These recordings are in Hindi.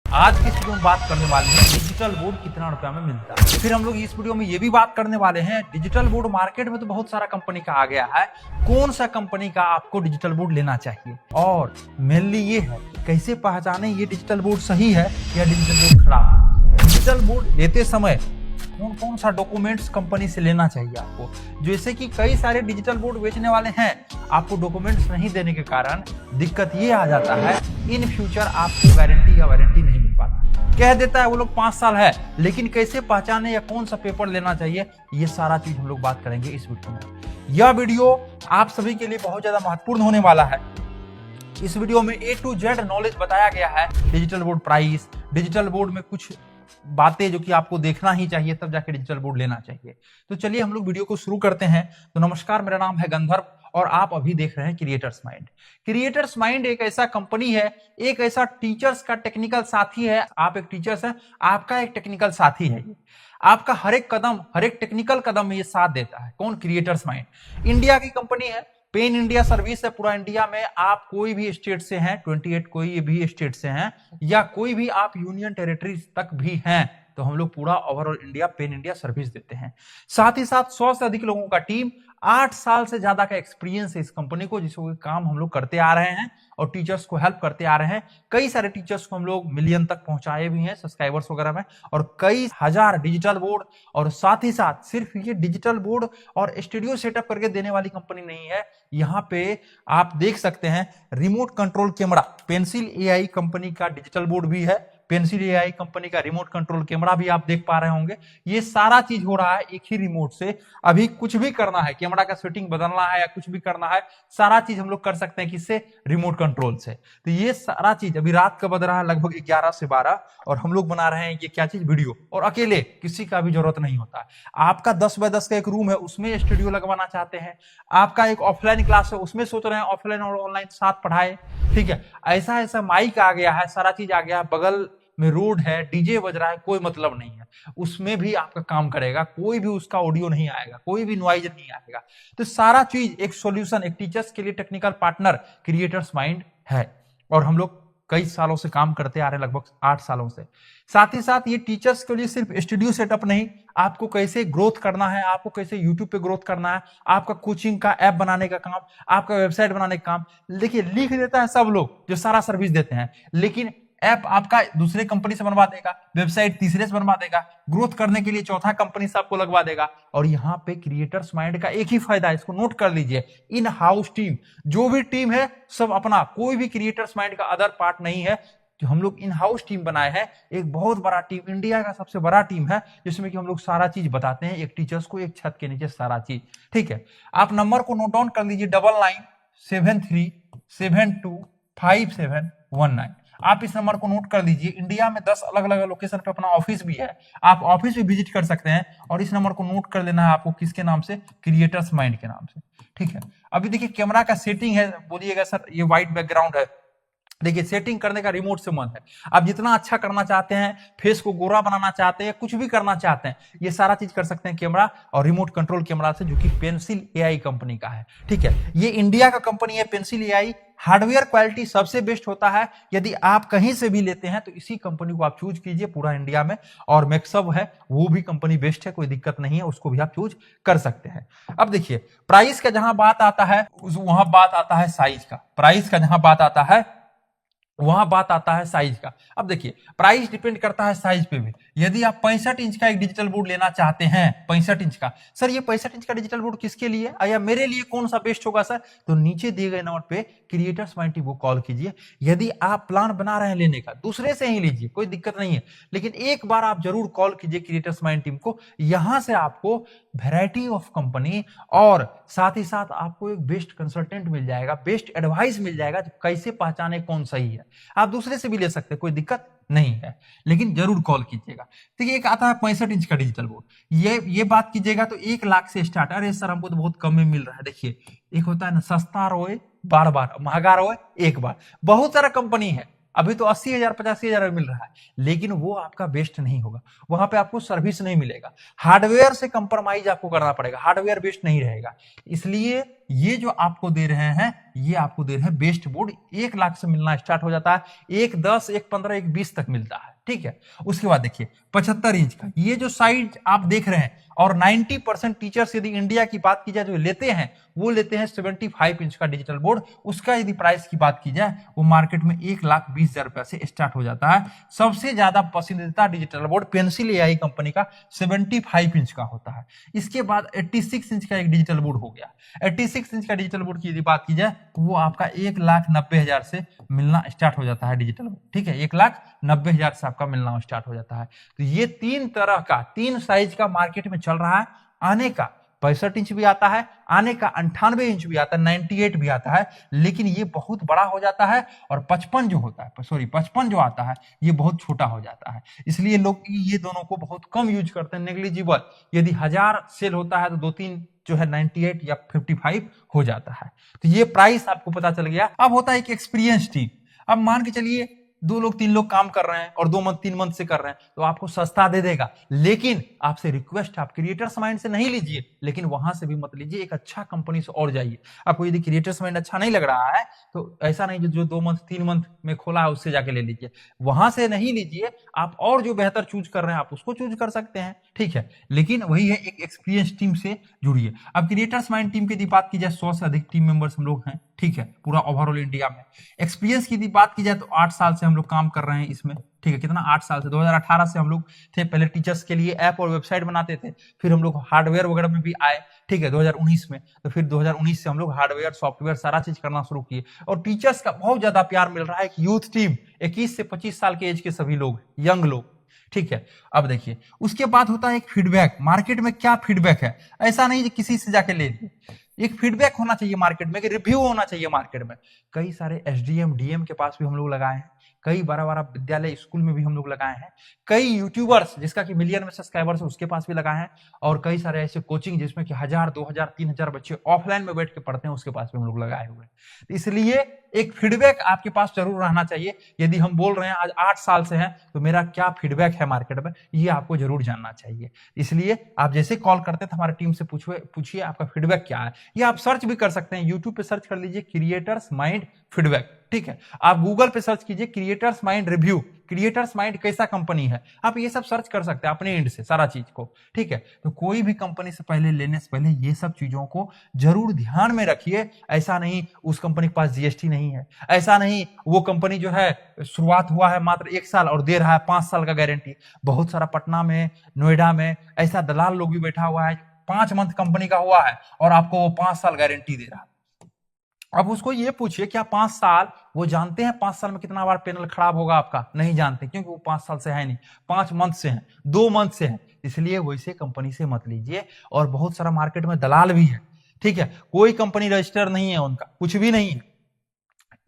आज की इस वीडियो में बात करने वाले हैं डिजिटल बोर्ड कितना रुपया में मिलता है। फिर हम लोग इस वीडियो में ये भी बात करने वाले हैं डिजिटल बोर्ड मार्केट में तो बहुत सारा कंपनी का आ गया है, कौन सा कंपनी का आपको डिजिटल बोर्ड लेना चाहिए और मेनली ये है कैसे पहचाने ये डिजिटल बोर्ड सही है या डिजिटल बोर्ड खराब है। डिजिटल बोर्ड लेते समय कौन कौन सा डॉक्यूमेंट्स कंपनी से लेना चाहिए आपको, जैसे कि कई सारे डिजिटल बोर्ड बेचने वाले हैं, आपको डॉक्यूमेंट्स नहीं देने के कारण दिक्कत ये आ जाता है इन फ्यूचर आपको वारंटी नहीं मिल पाता। कह देता है वो लोग 5 साल है, लेकिन कैसे पहचाने या कौन सा पेपर लेना चाहिए ये सारा चीज हम लोग बात करेंगे इस वीडियो में। यह वीडियो आप सभी के लिए बहुत ज्यादा महत्वपूर्ण होने वाला है। इस वीडियो में A to Z नॉलेज बताया गया है, digital board price, digital board में कुछ बातें जो कि आपको देखना ही चाहिए तब जाके डिजिटल बोर्ड लेना चाहिए। तो चलिए हम लोग वीडियो को शुरू करते हैं। तो नमस्कार, मेरा नाम है गंधर्व और आप अभी देख रहे हैं क्रिएटर्स माइंड। क्रिएटर्स माइंड एक ऐसा कंपनी है, एक ऐसा टीचर्स का टेक्निकल साथी है। आप एक टीचर्स हैं, आपका एक टेक्निकल साथी है। आपका हर एक कदम, हर एक टेक्निकल कदम में ये साथ देता है। कौन? Creators mind. इंडिया की कंपनी है, पेन इंडिया सर्विस है। पूरा इंडिया में आप कोई भी स्टेट से हैं, 28 कोई भी स्टेट से हैं या कोई भी आप यूनियन टेरिटरी तक भी हैं, तो हम लोग पूरा overall India pen India service देते हैं। साथ ही साथ 100 से अधिक लोगों का टीम, 8 साल से ज्यादा का एक्सपीरियंस है इस कंपनी को, जिसको काम हम लोग करते आ रहे हैं और टीचर्स को हेल्प करते आ रहे हैं। कई सारे टीचर्स को हम लोग मिलियन तक पहुंचाए भी हैं सब्सक्राइबर्स वगैरह में, और कई हजार डिजिटल बोर्ड। और साथ ही साथ सिर्फ ये डिजिटल बोर्ड और स्टूडियो सेटअप करके देने वाली कंपनी नहीं है। यहाँ पे आप देख सकते हैं remote control camera, pencil AI company का डिजिटल बोर्ड भी है, पेंसिल एआई कंपनी का रिमोट कंट्रोल कैमरा भी आप देख पा रहे होंगे। ये सारा चीज हो रहा है एक ही रिमोट से। अभी कुछ भी करना है, कैमरा का सेटिंग बदलना है या कुछ भी करना है, सारा चीज हम लोग कर सकते हैं किससे? रिमोट कंट्रोल से। तो ये सारा चीज अभी रात का बज रहा है लगभग 11 से 12 और हम लोग बना रहे हैं ये क्या चीज? वीडियो। और अकेले किसी का भी जरूरत नहीं होता। आपका 10 बाय 10 का एक रूम है, उसमें स्टूडियो लगवाना चाहते हैं, आपका एक ऑफलाइन क्लास है, उसमें सोच रहे हैं ऑफलाइन और ऑनलाइन साथ पढ़ाए, ठीक है, ऐसा ऐसा माइक आ गया है, सारा चीज आ गया है, बगल में रोड है, डीजे बज रहा है, कोई मतलब नहीं है, उसमें भी आपका काम करेगा, कोई भी उसका ऑडियो नहीं आएगा, कोई भी नॉइज नहीं आएगा। तो सारा चीज एक सॉल्यूशन, एक टीचर्स के लिए टेक्निकल पार्टनर क्रिएटर्स माइंड है और हम लोग कई सालों से काम करते आ रहे हैं, लगभग 8 सालों से। साथ ही साथ ये टीचर्स के लिए सिर्फ स्टूडियो सेटअप नहीं, आपको कैसे ग्रोथ करना है, आपको कैसे यूट्यूब पे ग्रोथ करना है, आपका कोचिंग का ऐप बनाने का काम, आपका वेबसाइट बनाने का काम, देखिए लिख देता है सब लोग जो सारा सर्विस देते हैं, लेकिन ऐप आपका दूसरे कंपनी से बनवा देगा, वेबसाइट तीसरे से बनवा देगा, ग्रोथ करने के लिए चौथा कंपनी से आपको लगवा देगा। और यहाँ पे क्रिएटर्स माइंड का एक ही फायदा है, इसको नोट कर लीजिए, इन हाउस टीम, जो भी टीम है सब अपना, कोई भी क्रिएटर्स माइंड का अदर पार्ट नहीं है। जो हम लोग इन हाउस टीम बनाए हैं, एक बहुत बड़ा टीम, इंडिया का सबसे बड़ा टीम है, जिसमें कि हम लोग सारा चीज बताते हैं एक टीचर्स को, एक छत के नीचे सारा चीज, ठीक है। आप नंबर को नोट डाउन कर लीजिए, 9973725719। आप इस नंबर को नोट कर लीजिए। इंडिया में 10 अलग अलग लोकेशन पे अपना ऑफिस भी है, आप ऑफिस भी विजिट कर सकते हैं। और इस नंबर को नोट कर लेना है आपको, किसके नाम से? क्रिएटर्स माइंड के नाम से, ठीक है। अभी देखिए कैमरा का सेटिंग है, बोलिएगा सर ये व्हाइट बैकग्राउंड है, देखिए सेटिंग करने का रिमोट से मन है, आप जितना अच्छा करना चाहते हैं, फेस को गोरा बनाना चाहते हैं, कुछ भी करना चाहते हैं, ये सारा चीज कर सकते हैं कैमरा और रिमोट कंट्रोल कैमरा से, जो कि पेंसिल एआई कंपनी का है, ठीक है। ये इंडिया का कंपनी है पेंसिल एआई। हार्डवेयर क्वालिटी सबसे बेस्ट होता है, यदि आप कहीं से भी लेते हैं तो इसी कंपनी को आप चूज कीजिए पूरा इंडिया में। और मैक्सअप है, वो भी कंपनी बेस्ट है, कोई दिक्कत नहीं है, उसको भी आप चूज कर सकते हैं। अब देखिए प्राइस का जहां बात आता है वहां बात आता है साइज का, प्राइस का जहां बात आता है वहां बात आता है साइज का। अब देखिए प्राइस डिपेंड करता है साइज पे भी। यदि आप 65 इंच का एक डिजिटल बोर्ड लेना चाहते हैं, 65 इंच का, सर ये 65 इंच का डिजिटल बोर्ड किसके लिए या मेरे लिए कौन सा बेस्ट होगा सर, तो नीचे दिए गए नंबर पे क्रिएटर्स माइंड टीम को कॉल कीजिए। यदि आप प्लान बना रहे हैं लेने का, दूसरे से ही लीजिए, कोई दिक्कत नहीं है, लेकिन एक बार आप जरूर कॉल कीजिए क्रिएटर्स माइंड टीम को। यहां से आपको वैरायटी ऑफ कंपनी और साथ ही साथ आपको एक बेस्ट कंसल्टेंट मिल जाएगा, बेस्ट एडवाइस मिल जाएगा, कैसे पहचाने कौन सही है। आप दूसरे से भी ले सकते हैं, कोई दिक्कत नहीं है, लेकिन जरूर कॉल कीजिएगा। देखिए एक आता है 65 इंच का डिजिटल बोर्ड, ये बात कीजिएगा तो 1 लाख से स्टार्ट। अरे सर हमको तो बहुत कम में मिल रहा है। देखिए एक होता है ना, सस्ता रोए बार बार, महंगा रोए एक बार। बहुत सारा कंपनी है, अभी तो 80,000 85,000 में मिल रहा है, लेकिन वो आपका बेस्ट नहीं होगा, वहां पे आपको सर्विस नहीं मिलेगा, हार्डवेयर से कंप्रोमाइज आपको करना पड़ेगा, हार्डवेयर बेस्ट नहीं रहेगा। इसलिए ये जो आपको दे रहे हैं, ये आपको दे रहे हैं बेस्ट बोर्ड, 1 लाख से मिलना स्टार्ट हो जाता है, 1,10, 1,15, 1,20 तक मिलता है। ठीक है, उसके बाद देखिए 75 इंच का ये जो साइज आप देख रहे हैं, और 90% टीचर्स यदि इंडिया की बात की जाए जो लेते हैं, वो लेते हैं 75 इंच का डिजिटल बोर्ड। उसका यदि प्राइस की बात की जाए, वो मार्केट में 1,20,000 रुपए से स्टार्ट हो जाता है। सबसे ज्यादा पसंदीदा digital board pencil AI company का 75 इंच का होता है। इसके बाद 86 इंच का एक डिजिटल बोर्ड हो गया। 86 इंच का डिजिटल बोर्ड की यदि बात की जाए, तो वो आपका 1,90,000 से मिलना स्टार्ट हो जाता है डिजिटल बोर्ड। ठीक है, 1,90,000 से आपका मिलना स्टार्ट हो जाता है। तो ये 3 तरह का, 3 साइज का मार्केट में चल रहा है। आने का 65 इंच भी आता है, आने का 98 इंच भी आता है, 98 भी आता है, लेकिन ये बहुत बड़ा हो जाता है। और 55 जो होता है, सॉरी 55 जो आता है, ये बहुत छोटा हो जाता है। इसलिए लोग ये दोनों को बहुत कम यूज करते हैं, नेग्लिजिबल। यदि 1000 सेल होता है तो 2-3 जो है 98 या 55 हो जाता है। तो ये प्राइस आपको पता चल गया। अब होता है एक एक्सपीरियंस टीम। अब मान के चलिए 2 लोग 3 लोग काम कर रहे हैं और 2 मंथ 3 मंथ से कर रहे हैं, तो आपको सस्ता दे देगा। लेकिन आपसे रिक्वेस्ट, आप क्रिएटर्स माइंड से नहीं लीजिए, लेकिन वहां से भी मत लीजिए, एक अच्छा कंपनी से और जाइए। आपको यदि क्रिएटर्स माइंड अच्छा नहीं लग रहा है, तो ऐसा नहीं जो 2 मंथ 3 मंथ में खोला है उससे जाके ले लीजिए, वहां से नहीं लीजिए। आप और जो बेहतर चूज कर रहे हैं, आप उसको चूज कर सकते हैं। ठीक है, लेकिन वही है, एक एक्सपीरियंस टीम से जुड़िए। अब क्रिएटर्स माइंड टीम की बात की जाए, 100 से अधिक टीम मेंबर्स हम लोग हैं। ठीक है, पूरा ओवरऑल इंडिया में। एक्सपीरियंस की बात की जाए तो 8 साल से हम लोग काम कर रहे हैं इसमें। ठीक है, कितना, 8 साल से, 2018 से हम लोग थे। पहले टीचर्स के लिए ऐप और वेबसाइट बनाते थे, फिर हम लोग हार्डवेयर वगैरह में भी आए। ठीक है, 2019 में, तो फिर 2019 से हम लोग हार्डवेयर सॉफ्टवेयर सारा चीज करना शुरू किए। और टीचर्स का बहुत ज्यादा प्यार मिल रहा है। एक यूथ टीम, 21 से 25 साल के एज के सभी लोग, यंग लोग। ठीक है, अब देखिए उसके बाद होता है एक फीडबैक। मार्केट में क्या फीडबैक है, ऐसा नहीं कि किसी से जाके ले लीजिए, एक फीडबैक होना चाहिए मार्केट में, एक रिव्यू होना चाहिए मार्केट में। कई सारे एसडीएम डीएम के पास भी हम लोग लगाए हैं, कई बड़ा बड़ा विद्यालय स्कूल में भी हम लोग लगाए हैं, कई यूट्यूबर्स जिसका कि मिलियन में सब्सक्राइबर्स है उसके पास भी लगाए हैं, और कई सारे ऐसे कोचिंग जिसमें कि 1000, 2000, 3000 बच्चे ऑफलाइन में बैठ के पढ़ते हैं, उसके पास भी हम लोग लगाए हुए हैं। तो इसलिए एक फीडबैक आपके पास जरूर रहना चाहिए। यदि हम बोल रहे हैं आज 8 साल से हैं, तो मेरा क्या फीडबैक है मार्केट में, ये आपको जरूर जानना चाहिए। इसलिए आप जैसे कॉल करते हैं तो हमारी टीम से पूछिए आपका फीडबैक क्या है। या आप सर्च भी कर सकते हैं, यूट्यूब पे सर्च कर लीजिए क्रिएटर्स माइंड फीडबैक। ठीक है, आप गूगल पे सर्च कीजिए creators mind review, creators mind कैसा कंपनी है, आप ये सब सर्च कर सकते हैं अपने एंड से सारा चीज को। ठीक है, तो कोई भी कंपनी से पहले, लेने से पहले ये सब चीजों को जरूर ध्यान में रखिए। ऐसा नहीं उस कंपनी के पास जीएसटी नहीं है, ऐसा नहीं वो कंपनी जो है शुरुआत हुआ है मात्र 1 साल और दे रहा है 5 साल का गारंटी। बहुत सारा पटना में, नोएडा में ऐसा दलाल लोग भी बैठा हुआ है, 5 मंथ कंपनी का हुआ है और आपको वो 5 साल गारंटी दे रहा है। अब उसको ये पूछिए क्या 5 साल, वो जानते हैं 5 साल में कितना बार पैनल खराब होगा आपका? नहीं जानते, क्योंकि वो 5 साल से है नहीं, 5 मंथ से है, 2 मंथ से है। इसलिए वैसे कंपनी से मत लीजिए। और बहुत सारा मार्केट में दलाल भी है। ठीक है, कोई कंपनी रजिस्टर नहीं है उनका, कुछ भी नहीं है।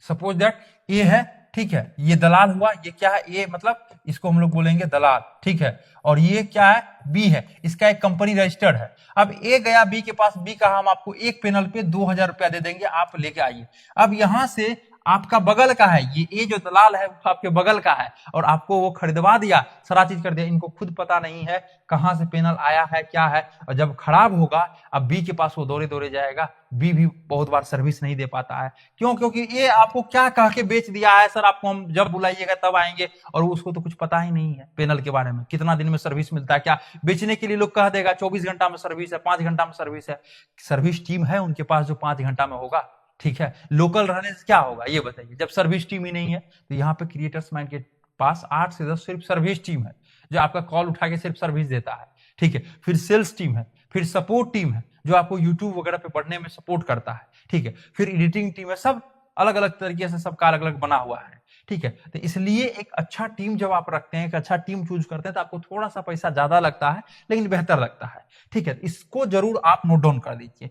सपोज दैट ए है, ठीक है, ये दलाल हुआ, ये क्या है, ए मतलब इसको हम लोग बोलेंगे दलाल। ठीक है, और ये क्या है, बी है, इसका एक कंपनी रजिस्टर्ड है। अब ए गया बी के पास, बी कहा हम आपको एक पैनल पे 2000 रुपया दे देंगे, आप लेके आइए। अब यहां से आपका बगल का है, ये जो दलाल है वो आपके बगल का है, और आपको वो खरीदवा दिया, सारा चीज कर दिया। इनको खुद पता नहीं है कहां से पैनल आया है, क्या है, और जब खराब होगा अब बी के पास वो दौड़े दौड़े जाएगा। बी भी बहुत बार सर्विस नहीं दे पाता है, क्यों? क्योंकि ये आपको क्या कह के बेच दिया है, सर आपको हम जब बुलाइएगा तब आएंगे, और उसको तो कुछ पता ही नहीं है पैनल के बारे में, कितना दिन में सर्विस मिलता है, क्या बेचने के लिए लोग कह देगा 24 घंटा में सर्विस है, 5 घंटा में सर्विस है। सर्विस टीम है उनके पास जो 5 घंटा में होगा। ठीक है, लोकल रहने से क्या होगा ये बताइए, जब सर्विस टीम ही नहीं है। तो यहाँ पे क्रिएटर्स माइंड के पास 8 से 10 सिर्फ सर्विस टीम है, जो आपका कॉल उठा के सिर्फ सर्विस देता है। ठीक है, फिर सेल्स टीम है, फिर सपोर्ट टीम है जो आपको यूट्यूब वगैरह पे बढ़ने में सपोर्ट करता है। ठीक है, फिर एडिटिंग टीम है, सब अलग अलग तरीके से सबका अलग अलग बना हुआ है। ठीक है, तो इसलिए एक अच्छा टीम जब आप रखते हैं, एक अच्छा टीम चूज करते हैं, तो आपको थोड़ा सा पैसा ज्यादा लगता है लेकिन बेहतर लगता है। ठीक है, इसको जरूर आप नोट डाउन कर लीजिए।